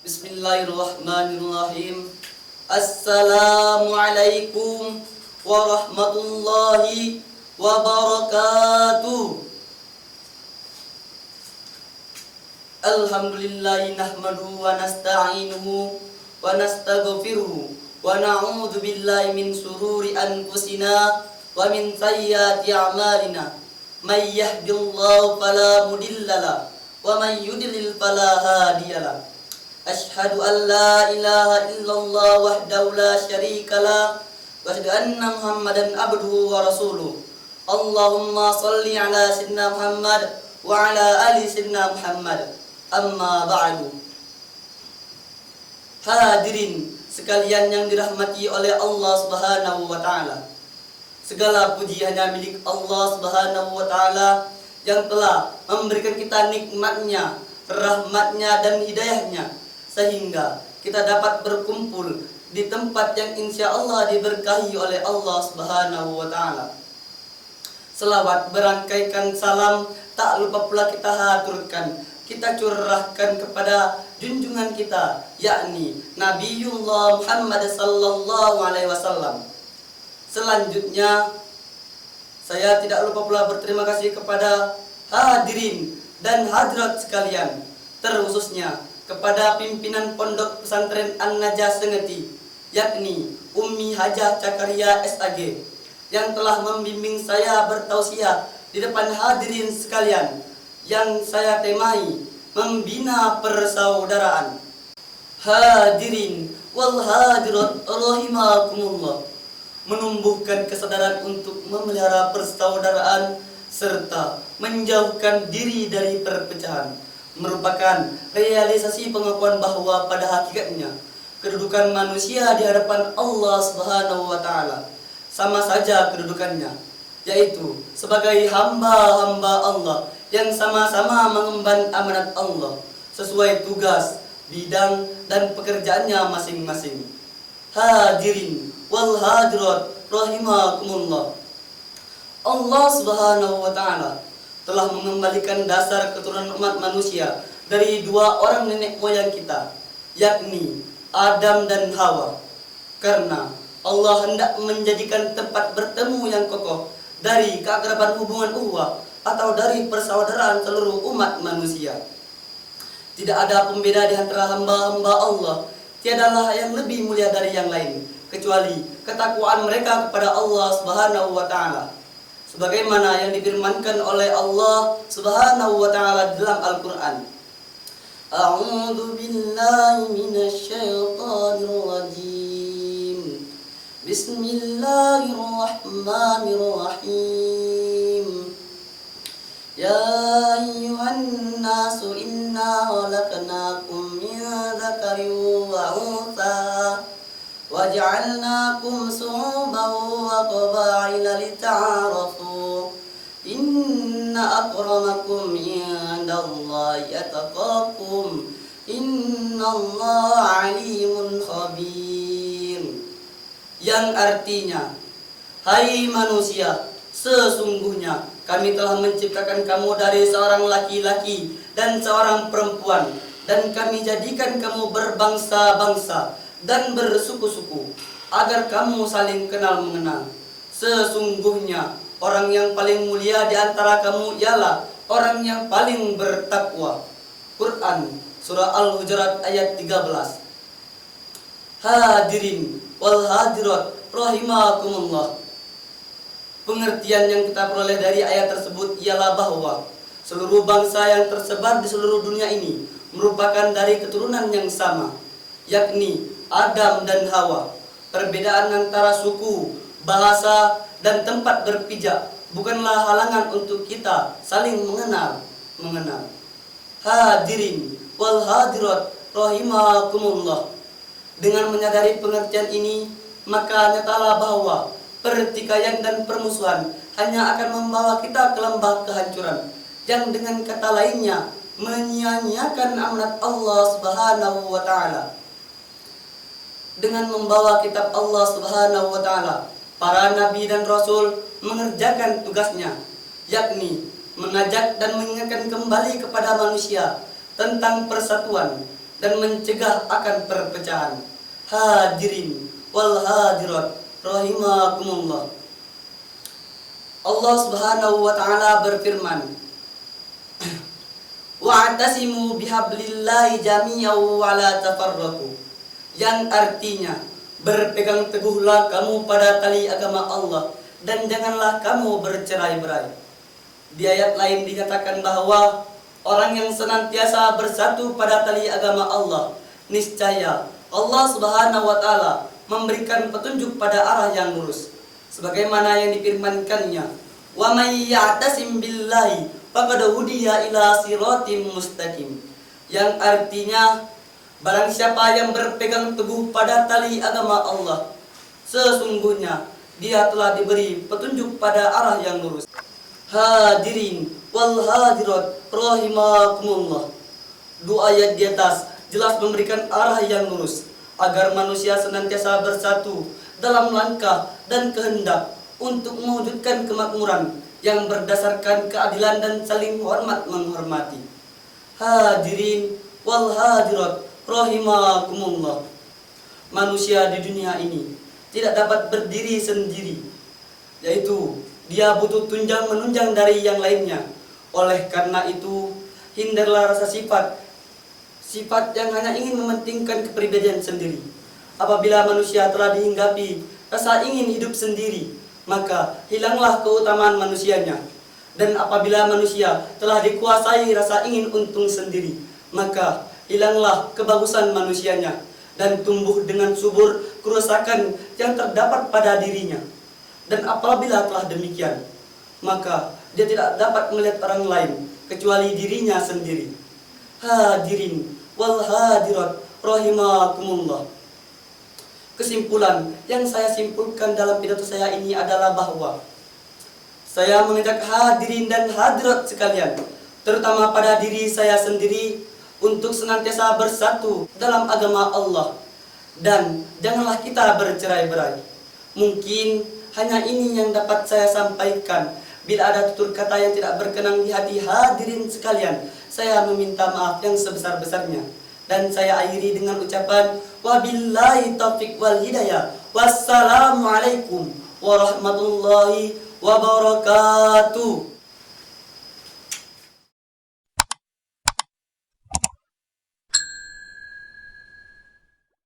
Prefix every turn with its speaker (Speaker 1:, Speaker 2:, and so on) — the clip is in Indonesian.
Speaker 1: Bismillahirrahmanirrahim. Assalamualaikum warahmatullahi wabarakatuh. Alhamdulillahi nahmaduhu wa nasta'inuhu wa nastaghfiruhu wa na'udzu billahi min sururi anfusina wa min sayyiati a'malina. May yahdihillahu fala mudhillalah wa may yudlil fala hadiyalah. Asyhadu an la ilaha illallah wahdahu la syarikalah wa asyhadu anna Muhammadan abduhu wa rasuluh. Allahumma shalli ala sayyidina Muhammad wa ala ali sayyidina Muhammad. Amma ba'du. Hadirin sekalian yang dirahmati oleh Allah Subhanahu wa taala. Segala puji hanya milik Allah Subhanahu wa taala yang telah memberikan kita nikmatnya, rahmatnya dan hidayahnya, sehingga kita dapat berkumpul di tempat yang insya Allah diberkahi oleh Allah Subhanahu wa ta'ala. Selawat berangkaikan salam tak lupa pula kita haturkan, kita curahkan kepada junjungan kita, yakni Nabiullah Muhammad sallallahu alaihi wasallam. Selanjutnya saya tidak lupa pula berterima kasih kepada hadirin dan hadirat sekalian, terkhususnya kepada pimpinan Pondok Pesantren An-Najah Sengeti, yakni Ummi Hajah Cakaria SAG, yang telah membimbing saya bertausiah di depan hadirin sekalian yang saya temai membina persaudaraan. Hadirin wal hadirat rahimakumullah, menumbuhkan kesadaran untuk memelihara persaudaraan serta menjauhkan diri dari perpecahan merupakan realisasi pengakuan bahwa pada hakikatnya kedudukan manusia di hadapan Allah Subhanahu wa taala sama saja kedudukannya, yaitu sebagai hamba-hamba Allah yang sama-sama mengemban amanat Allah sesuai tugas, bidang dan pekerjaannya masing-masing. Hadirin wal hadirat rahimakumullah. Allah Subhanahu wa taala telah mengembalikan dasar keturunan umat manusia dari dua orang nenek moyang kita, yakni Adam dan Hawa, karena Allah hendak menjadikan tempat bertemu yang kokoh dari keakraban hubungan ukhuwah atau dari persaudaraan seluruh umat manusia. Tidak ada pembeda di antara hamba-hamba Allah, tiadalah yang lebih mulia dari yang lain, kecuali ketakwaan mereka kepada Allah Subhanahu wa taala, sebagaimana yang difirmankan oleh Allah Subhanahu wa taala dalam Al-Qur'an. A'udzu billahi minasy syaithanir rajim. Bismillahirrahmanirrahim. Ya ayyuhan nasu inna khalaqnakum min dzakarin wa untha waj'alnakum syu'uban wa qabaila lita'arafu. Inna akramakum indallahi atqakum. Innallaha alimun khabir. Yang artinya, hai manusia, sesungguhnya kami telah menciptakan kamu dari seorang laki-laki dan seorang perempuan, dan kami jadikan kamu berbangsa-bangsa dan bersuku-suku agar kamu saling kenal mengenal. Sesungguhnya orang yang paling mulia di antara kamu ialah orang yang paling bertakwa. Quran surah Al-Hujurat ayat 13. Hadirin wal hadirat rahimakumullah. Pengertian yang kita peroleh dari ayat tersebut ialah bahwa seluruh bangsa yang tersebar di seluruh dunia ini merupakan dari keturunan yang sama, yakni Adam dan Hawa. Perbedaan antara suku, bahasa, dan tempat berpijak bukanlah halangan untuk kita saling mengenal. Hadirin wal hadirat rahimakumullah. Dengan menyadari pengertian ini, maka nyatalah bahwa pertikaian dan permusuhan hanya akan membawa kita ke lembah kehancuran, yang dengan kata lainnya menyia-nyiakan amanat Allah Subhanahu wa taala. Dengan membawa kitab Allah Subhanahu wa taala, para nabi dan rasul mengerjakan tugasnya, yakni mengajak dan mengingatkan kembali kepada manusia tentang persatuan, dan mencegah akan perpecahan. Hadirin wal hadirat rahimakumullah. Allah Subhanahu wa taala berfirman, wa'tasimu bihablillahi jami'an wa la tafarraqu, yang artinya berpegang teguhlah kamu pada tali agama Allah dan janganlah kamu bercerai-berai. Di ayat lain dinyatakan bahwa orang yang senantiasa bersatu pada tali agama Allah, niscaya Allah Subhanahu wa taala memberikan petunjuk pada arah yang lurus. Sebagaimana yang difirmankannya, wa may ya'tasim billahi faqad hudiya ila siratim mustaqim, yang artinya barang siapa yang berpegang teguh pada tali agama Allah, sesungguhnya dia telah diberi petunjuk pada arah yang lurus. Hadirin wal hadirat rahimakumullah. Dua ayat di atas jelas memberikan arah yang lurus agar manusia senantiasa bersatu dalam langkah dan kehendak untuk mewujudkan kemakmuran yang berdasarkan keadilan dan saling hormat menghormati. Hadirin wal hadirat rahimakumullah. Manusia di dunia ini tidak dapat berdiri sendiri, yaitu dia butuh tunjang menunjang dari yang lainnya. Oleh karena itu, hindarlah rasa sifat yang hanya ingin mementingkan kepribadian sendiri. Apabila manusia telah dihinggapi rasa ingin hidup sendiri, maka hilanglah keutamaan manusianya. Dan apabila manusia telah dikuasai rasa ingin untung sendiri, maka hilanglah kebagusan manusianya dan tumbuh dengan subur kerusakan yang terdapat pada dirinya. Dan apabila telah demikian, maka dia tidak dapat melihat orang lain kecuali dirinya sendiri. Hadirin wal hadirat rahimakumullah. Kesimpulan yang saya simpulkan dalam pidato saya ini adalah bahwa saya mengajak hadirin dan hadirat sekalian, terutama pada diri saya sendiri, untuk senantiasa bersatu dalam agama Allah dan janganlah kita bercerai-berai. Mungkin hanya ini yang dapat saya sampaikan. Bila ada tutur kata yang tidak berkenan di hati hadirin sekalian, saya meminta maaf yang sebesar-besarnya. Dan saya akhiri dengan ucapan wabillahi taufiq wal hidayah. Wassalamualaikum warahmatullahi wabarakatuh.